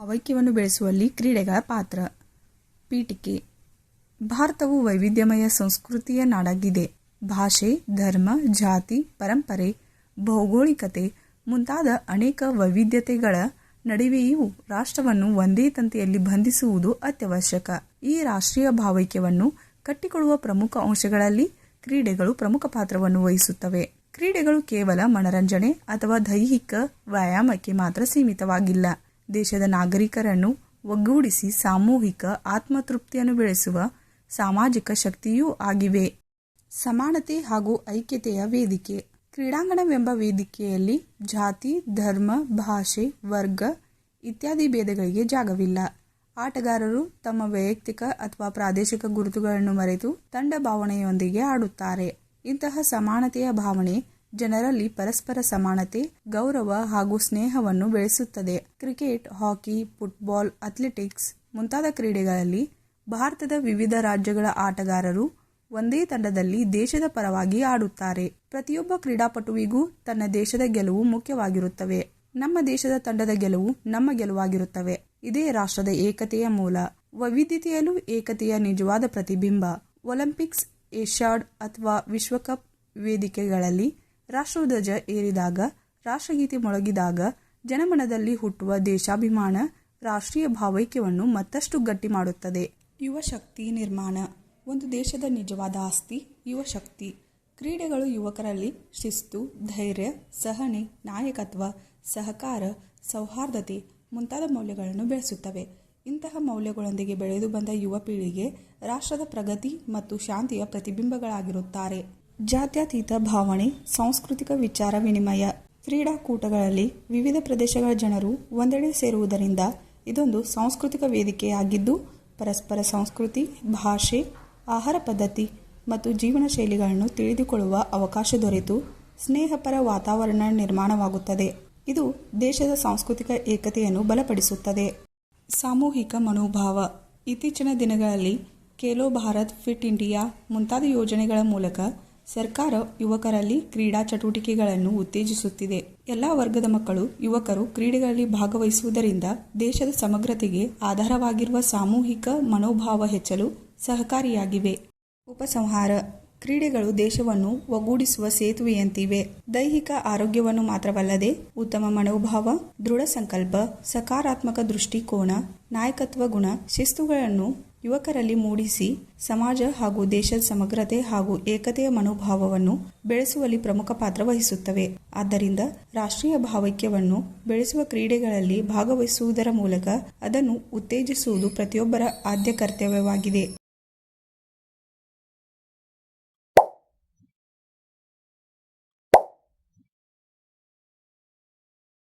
ಭಾವೈಕ್ಯವನ್ನು ಬೆಳೆಸುವಲ್ಲಿ ಕ್ರೀಡೆಗಳ ಪಾತ್ರ. ಪೀಠಿಕೆ. ಭಾರತವು ವೈವಿಧ್ಯಮಯ ಸಂಸ್ಕೃತಿಯ ನಾಡಾಗಿದೆ. ಭಾಷೆ, ಧರ್ಮ, ಜಾತಿ, ಪರಂಪರೆ, ಭೌಗೋಳಿಕತೆ ಮುಂತಾದ ಅನೇಕ ವೈವಿಧ್ಯತೆಗಳ ನಡುವೆಯೂ ರಾಷ್ಟ್ರವನ್ನು ಒಂದೇ ತಂತಿಯಲ್ಲಿ ಬಂಧಿಸುವುದು ಅತ್ಯವಶ್ಯಕ. ಈ ರಾಷ್ಟ್ರೀಯ ಭಾವೈಕ್ಯವನ್ನು ಕಟ್ಟಿಕೊಳ್ಳುವ ಪ್ರಮುಖ ಅಂಶಗಳಲ್ಲಿ ಕ್ರೀಡೆಗಳು ಪ್ರಮುಖ ಪಾತ್ರವನ್ನು ವಹಿಸುತ್ತವೆ. ಕ್ರೀಡೆಗಳು ಕೇವಲ ಮನರಂಜನೆ ಅಥವಾ ದೈಹಿಕ ವ್ಯಾಯಾಮಕ್ಕೆ ಮಾತ್ರ ಸೀಮಿತವಾಗಿಲ್ಲ. ದೇಶದ ನಾಗರಿಕರನ್ನು ಒಗ್ಗೂಡಿಸಿ ಸಾಮೂಹಿಕ ಆತ್ಮತೃಪ್ತಿಯನ್ನು ಬೆಳೆಸುವ ಸಾಮಾಜಿಕ ಶಕ್ತಿಯೂ ಆಗಿವೆ. ಸಮಾನತೆ ಹಾಗೂ ಐಕ್ಯತೆಯ ವೇದಿಕೆ. ಕ್ರೀಡಾಂಗಣವೆಂಬ ವೇದಿಕೆಯಲ್ಲಿ ಜಾತಿ, ಧರ್ಮ, ಭಾಷೆ, ವರ್ಗ ಇತ್ಯಾದಿ ಭೇದಗಳಿಗೆ ಜಾಗವಿಲ್ಲ. ಆಟಗಾರರು ತಮ್ಮ ವೈಯಕ್ತಿಕ ಅಥವಾ ಪ್ರಾದೇಶಿಕ ಗುರುತುಗಳನ್ನು ಮರೆತು ತಂಡ ಭಾವನೆಯೊಂದಿಗೆ ಆಡುತ್ತಾರೆ. ಇಂತಹ ಸಮಾನತೆಯ ಭಾವನೆ ಜನರಲ್ಲಿ ಪರಸ್ಪರ ಸಮಾನತೆ, ಗೌರವ ಹಾಗೂ ಸ್ನೇಹವನ್ನು ಬೆಳೆಸುತ್ತದೆ. ಕ್ರಿಕೆಟ್, ಹಾಕಿ, ಫುಟ್ಬಾಲ್, ಅಥ್ಲೆಟಿಕ್ಸ್ ಮುಂತಾದ ಕ್ರೀಡೆಗಳಲ್ಲಿ ಭಾರತದ ವಿವಿಧ ರಾಜ್ಯಗಳ ಆಟಗಾರರು ಒಂದೇ ತಂಡದಲ್ಲಿ ದೇಶದ ಪರವಾಗಿ ಆಡುತ್ತಾರೆ. ಪ್ರತಿಯೊಬ್ಬ ಕ್ರೀಡಾಪಟುವಿಗೂ ತನ್ನ ದೇಶದ ಗೆಲುವು ಮುಖ್ಯವಾಗಿರುತ್ತವೆ. ನಮ್ಮ ದೇಶದ ತಂಡದ ಗೆಲುವು ನಮ್ಮ ಗೆಲುವಾಗಿರುತ್ತವೆ. ಇದೇ ರಾಷ್ಟ್ರದ ಏಕತೆಯ ಮೂಲ. ವೈವಿಧ್ಯತೆಯಲ್ಲೂ ಏಕತೆಯ ನಿಜವಾದ ಪ್ರತಿಬಿಂಬ. ಒಲಿಂಪಿಕ್ಸ್, ಏಷ್ಯಾಡ್ ಅಥವಾ ವಿಶ್ವಕಪ್ ವೇದಿಕೆಗಳಲ್ಲಿ ರಾಷ್ಟ್ರಧ್ವಜ ಏರಿದಾಗ, ರಾಷ್ಟ್ರಗೀತೆ ಮೊಳಗಿದಾಗ ಜನಮನದಲ್ಲಿ ಹುಟ್ಟುವ ದೇಶಾಭಿಮಾನ ರಾಷ್ಟ್ರೀಯ ಭಾವೈಕ್ಯವನ್ನು ಮತ್ತಷ್ಟು ಗಟ್ಟಿ ಮಾಡುತ್ತದೆ. ಯುವ ಶಕ್ತಿ ನಿರ್ಮಾಣ. ಒಂದು ದೇಶದ ನಿಜವಾದ ಆಸ್ತಿ ಯುವ ಶಕ್ತಿ. ಕ್ರೀಡೆಗಳು ಯುವಕರಲ್ಲಿ ಶಿಸ್ತು, ಧೈರ್ಯ, ಸಹನೆ, ನಾಯಕತ್ವ, ಸಹಕಾರ, ಸೌಹಾರ್ದತೆ ಮುಂತಾದ ಮೌಲ್ಯಗಳನ್ನು ಬೆಳೆಸುತ್ತವೆ. ಇಂತಹ ಮೌಲ್ಯಗಳೊಂದಿಗೆ ಬೆಳೆದು ಬಂದ ಯುವ ಪೀಳಿಗೆ ರಾಷ್ಟ್ರದ ಪ್ರಗತಿ ಮತ್ತು ಶಾಂತಿಯ ಪ್ರತಿಬಿಂಬಗಳಾಗಿರುತ್ತಾರೆ. ಜಾತ್ಯತೀತ ಭಾವನೆ, ಸಾಂಸ್ಕೃತಿಕ ವಿಚಾರ ವಿನಿಮಯ. ಕ್ರೀಡಾಕೂಟಗಳಲ್ಲಿ ವಿವಿಧ ಪ್ರದೇಶಗಳ ಜನರು ಒಂದೆಡೆ ಸೇರುವುದರಿಂದ ಇದೊಂದು ಸಾಂಸ್ಕೃತಿಕ ವೇದಿಕೆಯಾಗಿದ್ದು, ಪರಸ್ಪರ ಸಂಸ್ಕೃತಿ, ಭಾಷೆ, ಆಹಾರ ಪದ್ಧತಿ ಮತ್ತು ಜೀವನ ಶೈಲಿಗಳನ್ನು ತಿಳಿದುಕೊಳ್ಳುವ ಅವಕಾಶ ದೊರೆತು ಸ್ನೇಹಪರ ವಾತಾವರಣ ನಿರ್ಮಾಣವಾಗುತ್ತದೆ. ಇದು ದೇಶದ ಸಾಂಸ್ಕೃತಿಕ ಏಕತೆಯನ್ನು ಬಲಪಡಿಸುತ್ತದೆ. ಸಾಮೂಹಿಕ ಮನೋಭಾವ. ಇತ್ತೀಚಿನ ದಿನಗಳಲ್ಲಿ ಖೇಲೋ ಭಾರತ್, ಫಿಟ್ ಇಂಡಿಯಾ ಮುಂತಾದ ಯೋಜನೆಗಳ ಮೂಲಕ ಸರ್ಕಾರ ಯುವಕರಲ್ಲಿ ಕ್ರೀಡಾ ಚಟುವಟಿಕೆಗಳನ್ನು ಉತ್ತೇಜಿಸುತ್ತಿದೆ. ಎಲ್ಲ ವರ್ಗದ ಮಕ್ಕಳು, ಯುವಕರು ಕ್ರೀಡೆಗಳಲ್ಲಿ ಭಾಗವಹಿಸುವುದರಿಂದ ದೇಶದ ಸಮಗ್ರತೆಗೆ ಆಧಾರವಾಗಿರುವ ಸಾಮೂಹಿಕ ಮನೋಭಾವ ಹೆಚ್ಚಲು ಸಹಕಾರಿಯಾಗಿವೆ. ಉಪಸಂಹಾರ. ಕ್ರೀಡೆಗಳು ದೇಶವನ್ನು ಒಗ್ಗೂಡಿಸುವ ಸೇತುವೆಯಂತಿವೆ. ದೈಹಿಕ ಆರೋಗ್ಯವನ್ನು ಮಾತ್ರವಲ್ಲದೆ ಉತ್ತಮ ಮನೋಭಾವ, ದೃಢ ಸಂಕಲ್ಪ, ಸಕಾರಾತ್ಮಕ ದೃಷ್ಟಿಕೋನ, ನಾಯಕತ್ವ ಗುಣ, ಶಿಸ್ತುಗಳನ್ನು ಯುವಕರಲ್ಲಿ ಮೂಡಿಸಿ ಸಮಾಜ ಹಾಗೂ ದೇಶದ ಸಮಗ್ರತೆ ಹಾಗೂ ಏಕತೆಯ ಮನೋಭಾವವನ್ನು ಬೆಳೆಸುವಲ್ಲಿ ಪ್ರಮುಖ ಪಾತ್ರ ವಹಿಸುತ್ತವೆ. ಆದ್ದರಿಂದ ರಾಷ್ಟ್ರೀಯ ಭಾವೈಕ್ಯವನ್ನು ಬೆಳೆಸುವ ಕ್ರೀಡೆಗಳಲ್ಲಿ ಭಾಗವಹಿಸುವುದರ ಮೂಲಕ ಅದನ್ನು ಉತ್ತೇಜಿಸುವುದು ಪ್ರತಿಯೊಬ್ಬರ ಆದ್ಯ ಕರ್ತವ್ಯವಾಗಿದೆ.